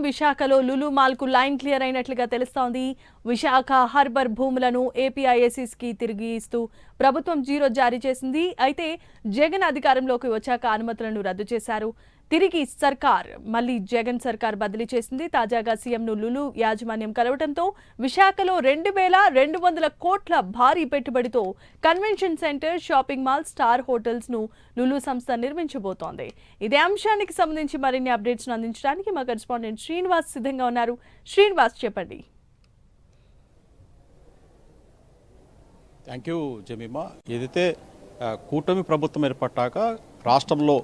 విశాఖలో Lulu మాల్కు line clear అయినట్లుగా తెలుస్తోంది. Visakha harbour భూములను ఏపీఐఏసీస్ కి తిరిగి ఇస్తూ ప్రభుత్వం జీరో జారీ చేసింది. అయితే జగన్ అధికారంలోకి వచ్చాక అనుమతులను రద్దు చేశారు. తిరిగి సర్కార్ మళ్లీ జగన్ సర్కార్ బదిలీ చేసింది. తాజాగా సీఎంను లులు యాజమాన్యం కలవడంతో విశాఖలో 2,200 కోట్ల భారీ పెట్టుబడితో convention centre, shopping mall, star hotels ను లులు సంస్థ నిర్మించబోతోంది. ఇదే అంశానికి సంబంధించి మరిన్ని అప్డేట్స్ అందించడానికి మా కరెస్పాండెంట్ శ్రీనివాస్ సిద్ధంగా ఉన్నారు. శ్రీనివాస్, చెప్పండి. Thank you Jemimah. ఏదైతే కూటమి ప్రభుత్వం ఏర్పడ్డాక రాష్ట్రంలో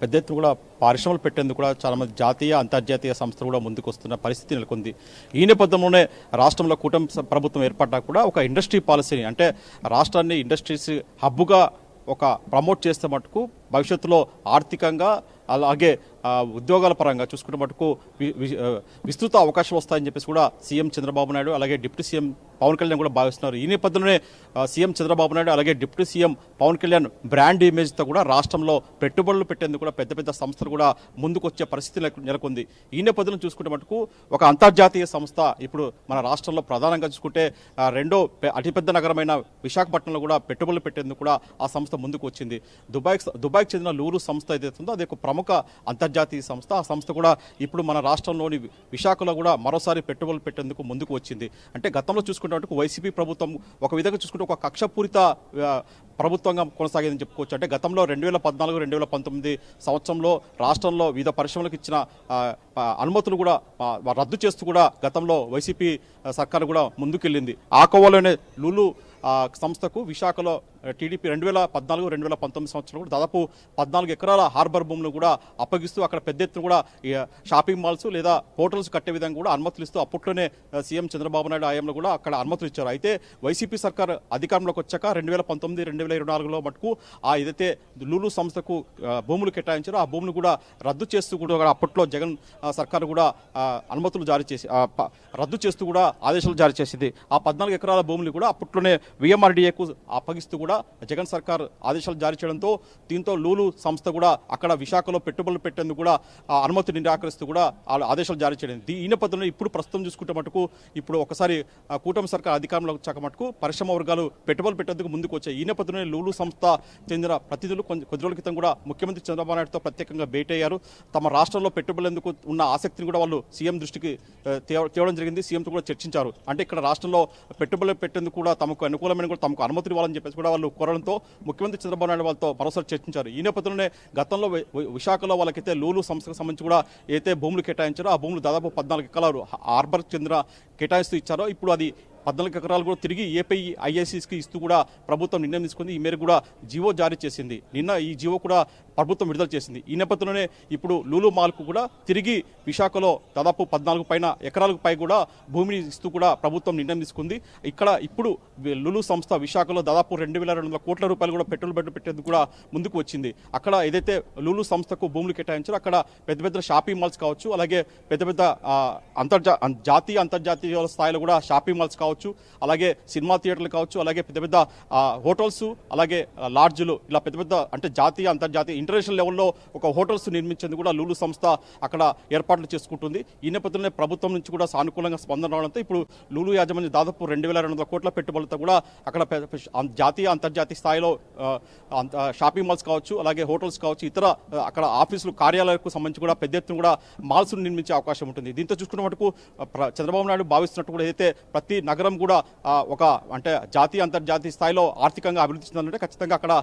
పెద్ద ఎత్తున కూడా పరిశ్రమలు పెట్టేందుకు కూడా చాలామంది జాతీయ అంతర్జాతీయ సంస్థలు కూడా ముందుకు వస్తున్న పరిస్థితి నెలకొంది. ఈ నేపథ్యంలోనే రాష్ట్రంలో కూటమి ప్రభుత్వం ఏర్పడ్డాక కూడా ఒక ఇండస్ట్రీ పాలసీని, అంటే రాష్ట్రాన్ని ఇండస్ట్రీస్ హబ్గా ఒక ప్రమోట్ చేస్తే మటుకు భవిష్యత్తులో ఆర్థికంగా అలాగే ఉద్యోగాల పరంగా చూసుకునే మటుకు విస్తృత అవకాశాలు వస్తాయని చెప్పేసి కూడా సీఎం చంద్రబాబు నాయుడు అలాగే డిప్యూటీ సీఎం పవన్ కళ్యాణ్ కూడా భావిస్తున్నారు. ఈ నేపథ్యంలోనే సీఎం చంద్రబాబు నాయుడు అలాగే deputy CM Pawan Kalyan brand ఇమేజ్తో కూడా రాష్ట్రంలో పెట్టుబడులు పెట్టేందుకు కూడా పెద్ద పెద్ద సంస్థలు కూడా ముందుకు వచ్చే పరిస్థితి నెలకొంది. ఈ నేపథ్యంలో చూసుకుంటే మటుకు ఒక అంతర్జాతీయ సంస్థ ఇప్పుడు మన రాష్ట్రంలో ప్రధానంగా చూసుకుంటే రెండో అతిపెద్ద నగరమైన విశాఖపట్నంలో కూడా పెట్టుబడులు పెట్టేందుకు కూడా ఆ సంస్థ ముందుకు వచ్చింది. దుబాయ్కి చెందిన లూరు సంస్థ ఏదైతుందో అది ఒక ప్రముఖ అంతర్జాతీయ సంస్థ. ఆ సంస్థ కూడా ఇప్పుడు మన రాష్ట్రంలోని విశాఖలో కూడా మరోసారి పెట్టుబడులు పెట్టేందుకు ముందుకు వచ్చింది. అంటే గతంలో చూసుకుంటే వైసీపీ ప్రభుత్వం ఒక విధంగా చూసుకుంటే ఒక కక్షపూరిత ప్రభుత్వంగా కొనసాగేదని చెప్పుకోవచ్చు. అంటే గతంలో 2014-2019 సంవత్సరంలో రాష్ట్రంలో వివిధ పరిశ్రమలకు ఇచ్చిన అనుమతులు కూడా రద్దు చేస్తూ కూడా గతంలో వైసీపీ సర్కారు కూడా ముందుకెళ్ళింది. ఆ కోవలోనే లులు సంస్థకు విశాఖలో టీడీపీ 2014-2019 సంవత్సరంలో కూడా దాదాపు 14 ఎకరాల హార్బర్ భూములు కూడా అప్పగిస్తూ అక్కడ పెద్ద ఎత్తున కూడా షాపింగ్ మాల్స్ లేదా హోటల్స్ కట్టే విధంగా కూడా అనుమతులు ఇస్తూ అప్పట్లోనే సీఎం చంద్రబాబు నాయుడు హయాంలో కూడా అక్కడ అనుమతులు ఇచ్చారు. అయితే వైసీపీ సర్కార్ అధికారంలోకి వచ్చాక 2019-2024లో మటుకు ఏదైతే లులు సంస్థకు భూములు కేటాయించారో ఆ భూములు కూడా రద్దు చేస్తూ కూడా అప్పట్లో జగన్ సర్కారు కూడా అనుమతులు జారీ చేసి రద్దు చేస్తూ కూడా ఆదేశాలు జారీ చేసింది. ఆ 14 ఎకరాల భూములు కూడా అప్పట్లోనే విఎంఆర్డీఏకు అప్పగిస్తూ కూడా జగన్ సర్కార్ ఆదేశాలు జారీ చేయడంతో దీంతో లూలు సంస్థ కూడా అక్కడ విశాఖలో పెట్టుబడులు పెట్టేందుకు కూడా అనుమతి నిరాకరిస్తూ కూడా ఆదేశాలు జారీ చేయడం. ఈ నేపథ్యంలో ఇప్పుడు ప్రస్తుతం చూసుకుంటే మటుకు ఇప్పుడు ఒకసారి కూటమి సర్కార్ అధికారంలో వచ్చాక మటుకు పరిశ్రమ వర్గాలు పెట్టుబడులు పెట్టేందుకు ముందుకు వచ్చాయి. ఈ నేపథ్యంలో లూలు సంస్థ చెందిన ప్రతినిధులు కొద్ది రోజుల క్రితం కూడా ముఖ్యమంత్రి చంద్రబాబు నాయుడుతో ప్రత్యేకంగా భేటీ అయ్యారు. తమ రాష్ట్రంలో పెట్టుబడులందుకు ఉన్న ఆసక్తిని కూడా వాళ్ళు సీఎం దృష్టికి తేవడం జరిగింది. సీఎంతో కూడా చర్చించారు. అంటే ఇక్కడ రాష్ట్రంలో పెట్టుబడులు పెట్టేందుకు కూడా తమకు అనుకూలమైన కూడా తమకు అనుమతులు ఇవ్వాలని చెప్పేసి కూడా వాళ్ళు కోరడంతో ముఖ్యమంత్రి చంద్రబాబు నాయుడు వాళ్ళతో మరోసారి చర్చించారు. ఈ నేపథ్యంలోనే గతంలో విశాఖలో వాళ్ళకైతే లూలు సంస్థకు సంబంధించి కూడా అయితే భూములు కేటాయించారో ఆ భూములు దాదాపు 14 ఎకరాలు హార్బర్ చెందిన కేటాయిస్తూ ఇచ్చారో ఇప్పుడు అది 14 ఎకరాలు కూడా తిరిగి ఏపీఐఏసీస్కి ఇస్తూ కూడా ప్రభుత్వం నిర్ణయం తీసుకుంది. ఈ మేరకు కూడా జీవో జారీ చేసింది. నిన్న ఈ జీవో కూడా ప్రభుత్వం విడుదల చేసింది. ఈ నేపథ్యంలోనే ఇప్పుడు లూలు మాల్కు కూడా తిరిగి విశాఖలో దాదాపు 14 పైన ఎకరాలకు పై కూడా భూమిని ఇస్తూ కూడా ప్రభుత్వం నిర్ణయం తీసుకుంది. ఇక్కడ ఇప్పుడు లులు సంస్థ విశాఖలో దాదాపు 2,200 కోట్ల రూపాయలు కూడా పెట్టుబడులు పెట్టేందుకు కూడా ముందుకు వచ్చింది. అక్కడ ఏదైతే లులు సంస్థకు భూములు కేటాయించారో అక్కడ పెద్ద పెద్ద షాపింగ్ మాల్స్ కావచ్చు, అలాగే పెద్ద పెద్ద జాతీయ అంతర్జాతీయ స్థాయిలో కూడా షాపింగ్ మాల్స్ కావచ్చు, అలాగే సినిమా థియేటర్లు కావచ్చు, అలాగే పెద్ద పెద్ద హోటల్స్, అలాగే లాడ్జ్లు, ఇలా పెద్ద పెద్ద అంటే జాతీయ అంతర్జాతీయ ఇంటర్నేషనల్ లెవెల్లో ఒక హోటల్స్ నిర్మించేందుకు కూడా లూలు సంస్థ అక్కడ ఏర్పాట్లు చేసుకుంటుంది. ఈ నేపథ్యంలో ప్రభుత్వం నుంచి కూడా సానుకూలంగా స్పందన రావడంతో ఇప్పుడు లూలు యాజమాన్యం దాదాపు 2,200 కోట్ల పెట్టుబడులతో కూడా అక్కడ జాతీయ అంతర్జాతీయ స్థాయిలో షాపింగ్ మాల్స్ కావచ్చు, అలాగే హోటల్స్ కావచ్చు, ఇతర అక్కడ ఆఫీసులు కార్యాలయాలకు సంబంధించి కూడా పెద్ద ఎత్తున కూడా మాల్స్ నిర్మించే అవకాశం ఉంటుంది. దీంతో చూసుకున్న మటుకు చంద్రబాబు నాయుడు భావిస్తున్నట్టు కూడా ఏదైతే ప్రతి నగరం కూడా ఒక అంటే జాతీయ అంతర్జాతీయ స్థాయిలో ఆర్థికంగా అభివృద్ధి చెందాలంటే ఖచ్చితంగా అక్కడ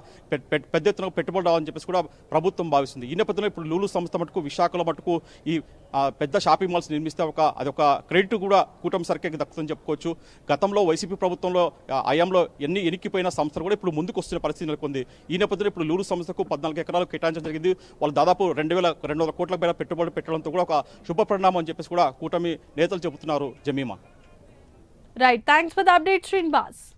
పెద్ద ఎత్తున పెట్టుబడులు రావాలని చెప్పేసి కూడా ప్రభుత్వం భావిస్తుంది. ఈ నేపథ్యంలో ఇప్పుడు లూలు సంస్థ మటుకు విశాఖలో మటుకు ఈ పెద్ద షాపింగ్ మాల్స్ నిర్మిస్తే అదొక క్రెడిట్ కూడా కూటమి సర్కార్కి దక్కుతుందని చెప్పుకోవచ్చు. గతంలో వైసీపీ ప్రభుత్వంలో హయాంలో ఎన్నికిపోయిన సంస్థలు కూడా ఇప్పుడు ముందుకు వస్తున్న పరిస్థితి నెలకొంది. ఈ నేపథ్యంలో ఇప్పుడు లూలు సంస్థకు 14 ఎకరాలు కేటాయించడం జరిగింది. వాళ్ళు దాదాపు 2,200 కోట్ల పైన పెట్టుబడులు పెట్టడంతో కూడా ఒక శుభ పరిణామం అని చెప్పేసి కూడా కూటమి నేతలు చెబుతున్నారు. Jemimah. Right. Thanks for the update, Srinivas.